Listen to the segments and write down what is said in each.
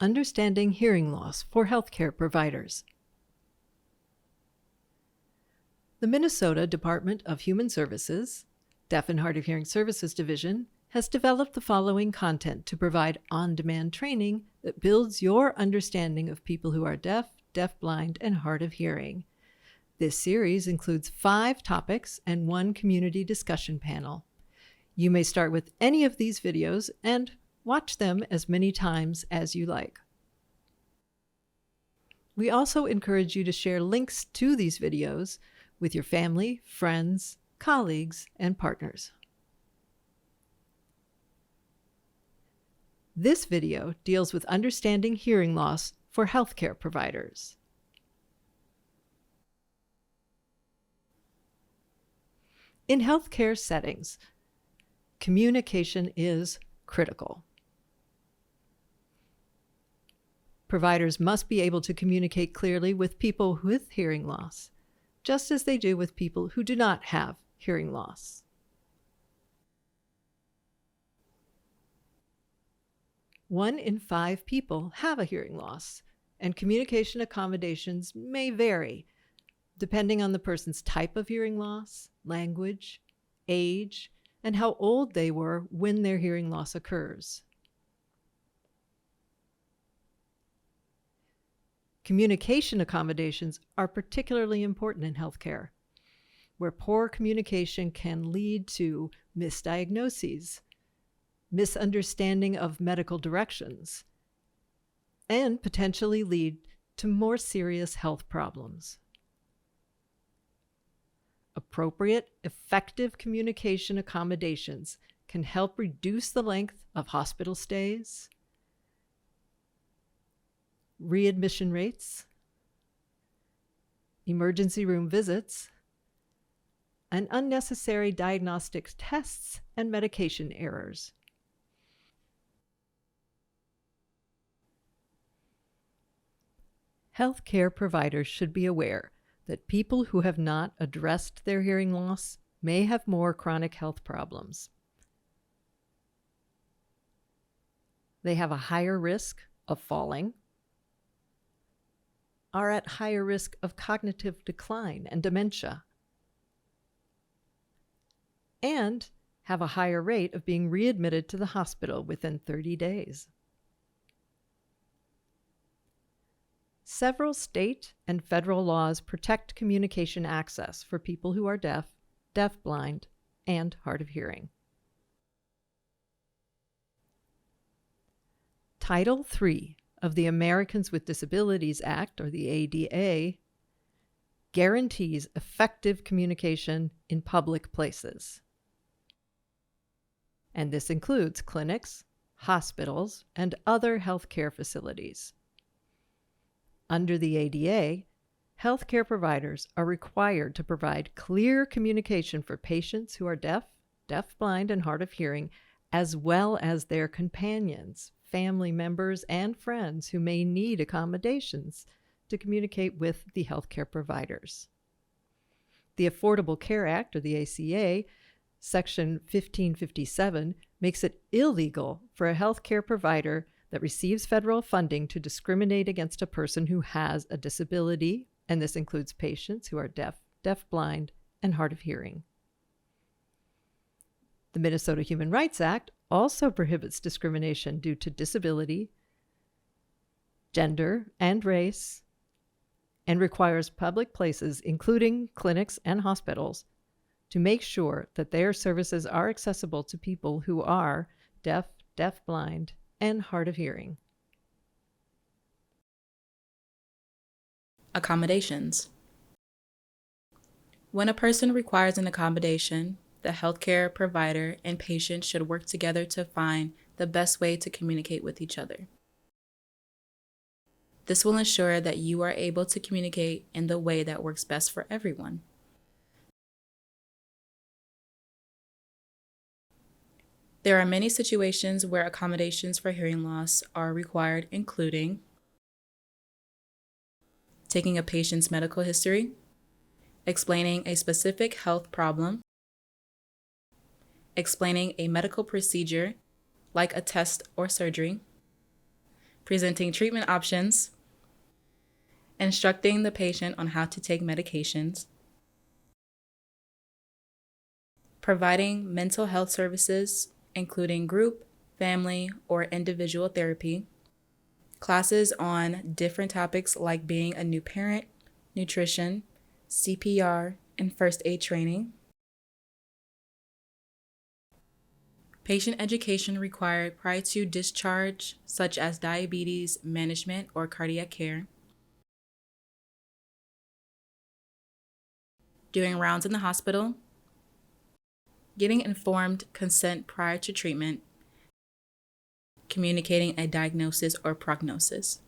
Understanding Hearing Loss for Healthcare Providers. The Minnesota Department of Human Services, Deaf and Hard of Hearing Services Division, has developed the following content to provide on-demand training that builds your understanding of people who are deaf, deafblind, and hard of hearing. This series includes 5 topics and 1 community discussion panel. You may start with any of these videos and watch them as many times as you like. We also encourage you to share links to these videos with your family, friends, colleagues, and partners. This video deals with understanding hearing loss for healthcare providers. In healthcare settings, communication is critical. Providers must be able to communicate clearly with people with hearing loss, just as they do with people who do not have hearing loss. One in 5 people have a hearing loss, and communication accommodations may vary depending on the person's type of hearing loss, language, age, and how old they were when their hearing loss occurs. Communication accommodations are particularly important in healthcare, where poor communication can lead to misdiagnoses, misunderstanding of medical directions, and potentially lead to more serious health problems. Appropriate, effective communication accommodations can help reduce the length of hospital stays, readmission rates, emergency room visits, and unnecessary diagnostic tests and medication errors. Healthcare providers should be aware that people who have not addressed their hearing loss may have more chronic health problems. They have a higher risk of falling, are at higher risk of cognitive decline and dementia, and have a higher rate of being readmitted to the hospital within 30 days. Several state and federal laws protect communication access for people who are deaf, deafblind, and hard of hearing. Title III of the Americans with Disabilities Act, or the ADA, guarantees effective communication in public places. And this includes clinics, hospitals, and other healthcare facilities. Under the ADA, healthcare providers are required to provide clear communication for patients who are deaf, deafblind, and hard of hearing, as well as their companions, family members, and friends who may need accommodations to communicate with the healthcare providers. The Affordable Care Act, or the ACA, Section 1557, makes it illegal for a healthcare provider that receives federal funding to discriminate against a person who has a disability, and this includes patients who are deaf, deafblind, and hard of hearing. The Minnesota Human Rights Act also prohibits discrimination due to disability, gender, and race, and requires public places, including clinics and hospitals, to make sure that their services are accessible to people who are deaf, deafblind, and hard of hearing. Accommodations. When a person requires an accommodation, the healthcare provider and patient should work together to find the best way to communicate with each other. This will ensure that you are able to communicate in the way that works best for everyone. There are many situations where accommodations for hearing loss are required, including taking a patient's medical history, explaining a specific health problem, explaining a medical procedure like a test or surgery, presenting treatment options, instructing the patient on how to take medications, providing mental health services, including group, family, or individual therapy, classes on different topics like being a new parent, nutrition, CPR, and first aid training, patient education required prior to discharge, such as diabetes management or cardiac care, doing rounds in the hospital, getting informed consent prior to treatment, communicating a diagnosis or prognosis.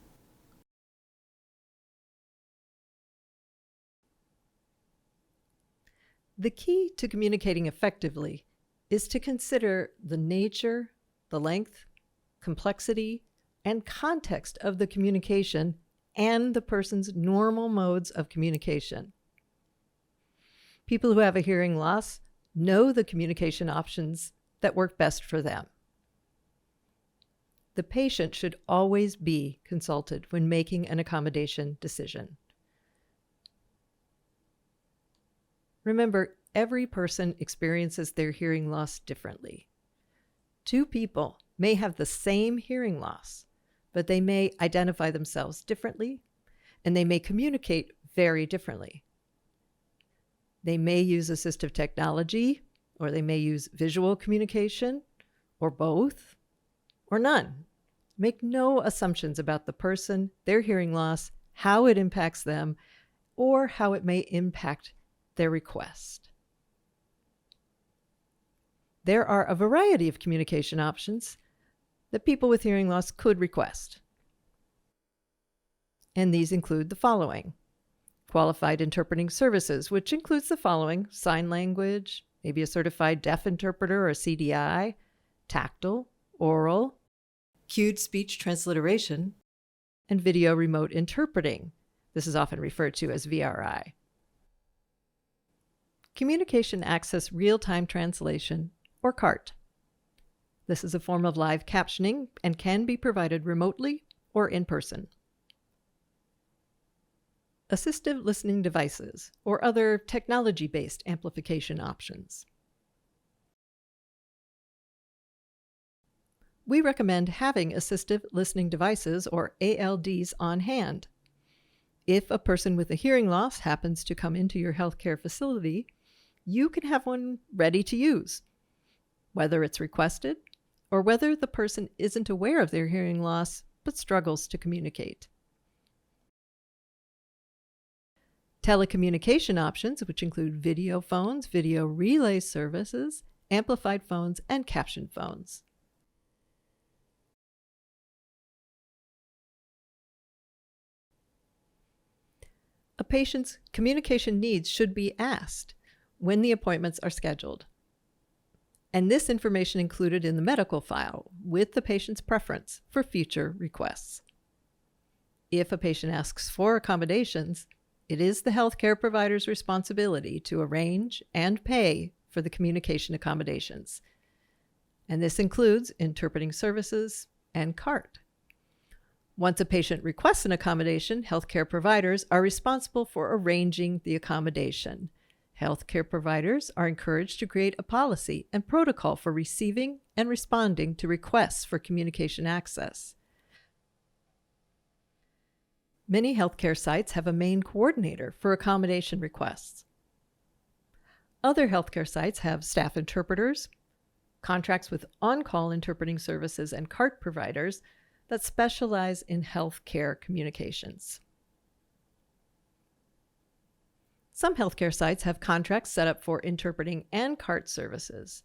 The key to communicating effectively is to consider the nature, the length, complexity, and context of the communication and the person's normal modes of communication. People who have a hearing loss know the communication options that work best for them. The patient should always be consulted when making an accommodation decision. Remember, every person experiences their hearing loss differently. Two people may have the same hearing loss, but they may identify themselves differently, and they may communicate very differently. They may use assistive technology, or they may use visual communication, or both, or none. Make no assumptions about the person, their hearing loss, how it impacts them, or how it may impact their request. There are a variety of communication options that people with hearing loss could request. And these include the following: qualified interpreting services, which includes the following: sign language, maybe a certified deaf interpreter or CDI, tactile, oral, cued speech transliteration, and video remote interpreting. This is often referred to as VRI. Communication Access Real-Time Translation, or CART. This is a form of live captioning and can be provided remotely or in person. Assistive listening devices, or other technology-based amplification options. We recommend having assistive listening devices, or ALDs, on hand. If a person with a hearing loss happens to come into your healthcare facility, you can have one ready to use, whether it's requested or whether the person isn't aware of their hearing loss but struggles to communicate. Telecommunication options, which include video phones, video relay services, amplified phones, and caption phones. A patient's communication needs should be asked when the appointments are scheduled, and this information included in the medical file with the patient's preference for future requests. If a patient asks for accommodations, it is the healthcare provider's responsibility to arrange and pay for the communication accommodations, and this includes interpreting services and CART. Once a patient requests an accommodation, healthcare providers are responsible for arranging the accommodation. Healthcare providers are encouraged to create a policy and protocol for receiving and responding to requests for communication access. Many healthcare sites have a main coordinator for accommodation requests. Other healthcare sites have staff interpreters, contracts with on-call interpreting services and CART providers that specialize in healthcare communications. Some healthcare sites have contracts set up for interpreting and CART services.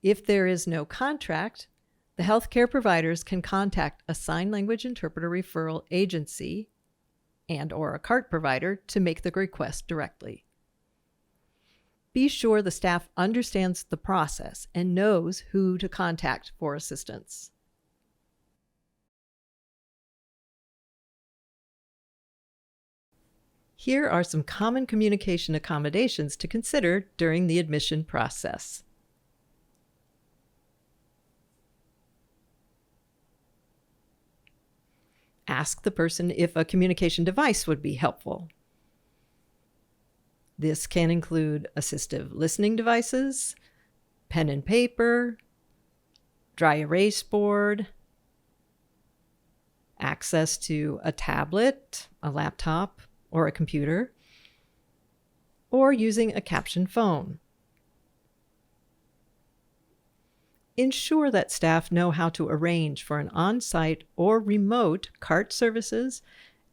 If there is no contract, the healthcare providers can contact a sign language interpreter referral agency and/or a CART provider to make the request directly. Be sure the staff understands the process and knows who to contact for assistance. Here are some common communication accommodations to consider during the admission process. ask the person if a communication device would be helpful. This can include assistive listening devices, pen and paper, dry erase board, access to a tablet, a laptop, or a computer, or using a caption phone. Ensure that staff know how to arrange for an on-site or remote CART services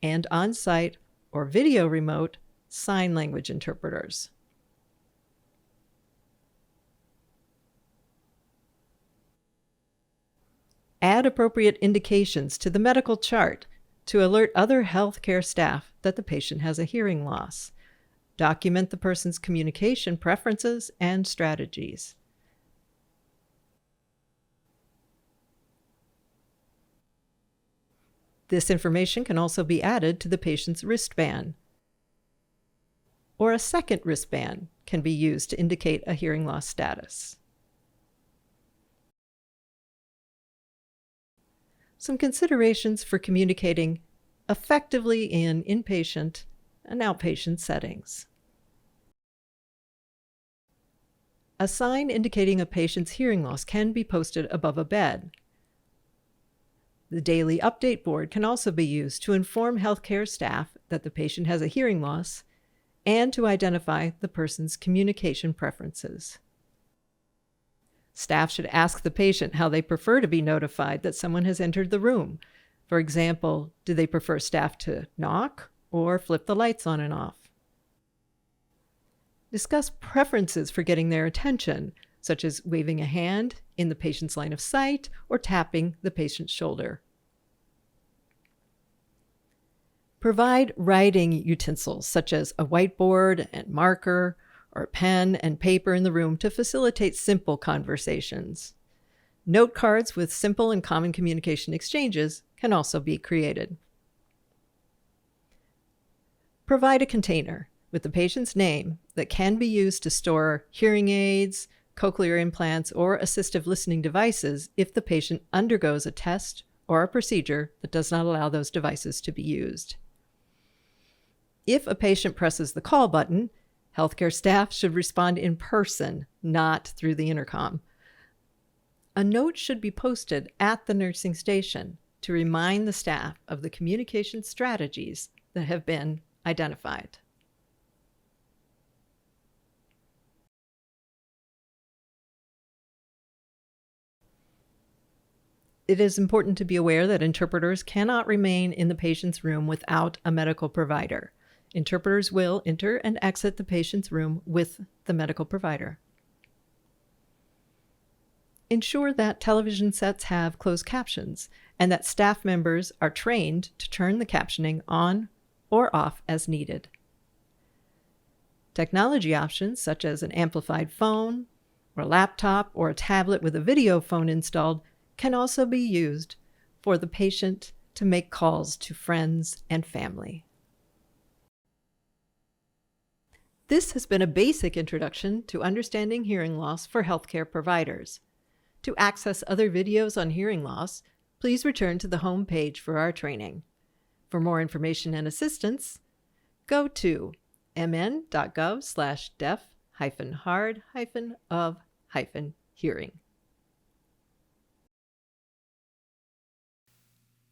and on-site or video remote sign language interpreters. Add appropriate indications to the medical chart to alert other healthcare staff that the patient has a hearing loss. Document the person's communication preferences and strategies. This information can also be added to the patient's wristband, or a second wristband can be used to indicate a hearing loss status. Some considerations for communicating effectively in inpatient and outpatient settings. A sign indicating a patient's hearing loss can be posted above a bed. The daily update board can also be used to inform healthcare staff that the patient has a hearing loss and to identify the person's communication preferences. Staff should ask the patient how they prefer to be notified that someone has entered the room. For example, do they prefer staff to knock or flip the lights on and off? Discuss preferences for getting their attention, such as waving a hand in the patient's line of sight or tapping the patient's shoulder. Provide writing utensils such as a whiteboard and marker or pen and paper in the room to facilitate simple conversations. Note cards with simple and common communication exchanges can also be created. Provide a container with the patient's name that can be used to store hearing aids, cochlear implants, or assistive listening devices if the patient undergoes a test or a procedure that does not allow those devices to be used. If a patient presses the call button, healthcare staff should respond in person, not through the intercom. A note should be posted at the nursing station to remind the staff of the communication strategies that have been identified. It is important to be aware that interpreters cannot remain in the patient's room without a medical provider. Interpreters will enter and exit the patient's room with the medical provider. Ensure that television sets have closed captions and that staff members are trained to turn the captioning on or off as needed. Technology options such as an amplified phone, or a laptop, or a tablet with a video phone installed can also be used for the patient to make calls to friends and family. This has been a basic introduction to understanding hearing loss for healthcare providers. To access other videos on hearing loss, please return to the home page for our training. For more information and assistance, go to mn.gov/deaf-hard-of-hearing.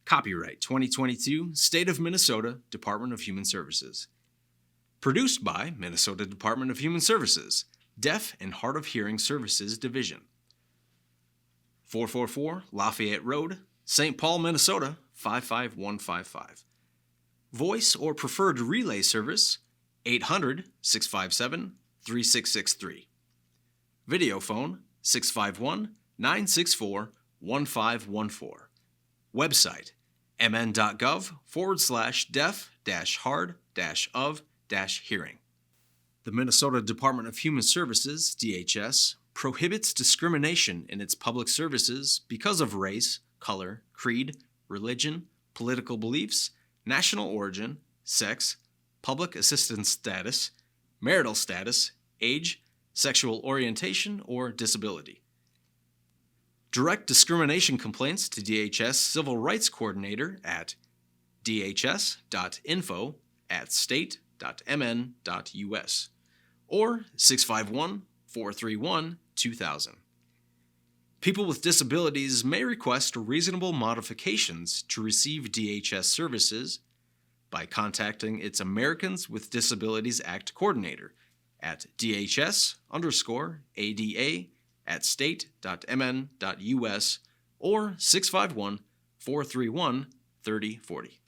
Copyright 2022, State of Minnesota, Department of Human Services. Produced by Minnesota Department of Human Services, Deaf and Hard of Hearing Services Division. 444 Lafayette Road, St. Paul, Minnesota 55155. Voice or preferred relay service 800-657-3663. Video phone 651-964-1514. Website mn.gov/deaf-hard-of-hearing. The Minnesota Department of Human Services, DHS, prohibits discrimination in its public services because of race, color, creed, religion, political beliefs, national origin, sex, public assistance status, marital status, age, sexual orientation, or disability. Direct discrimination complaints to DHS Civil Rights Coordinator at dhs.info@state.mn.us, or 651-431-2000. People with disabilities may request reasonable modifications to receive DHS services by contacting its Americans with Disabilities Act coordinator at dhs_ada@state.mn.us or 651-431-3040.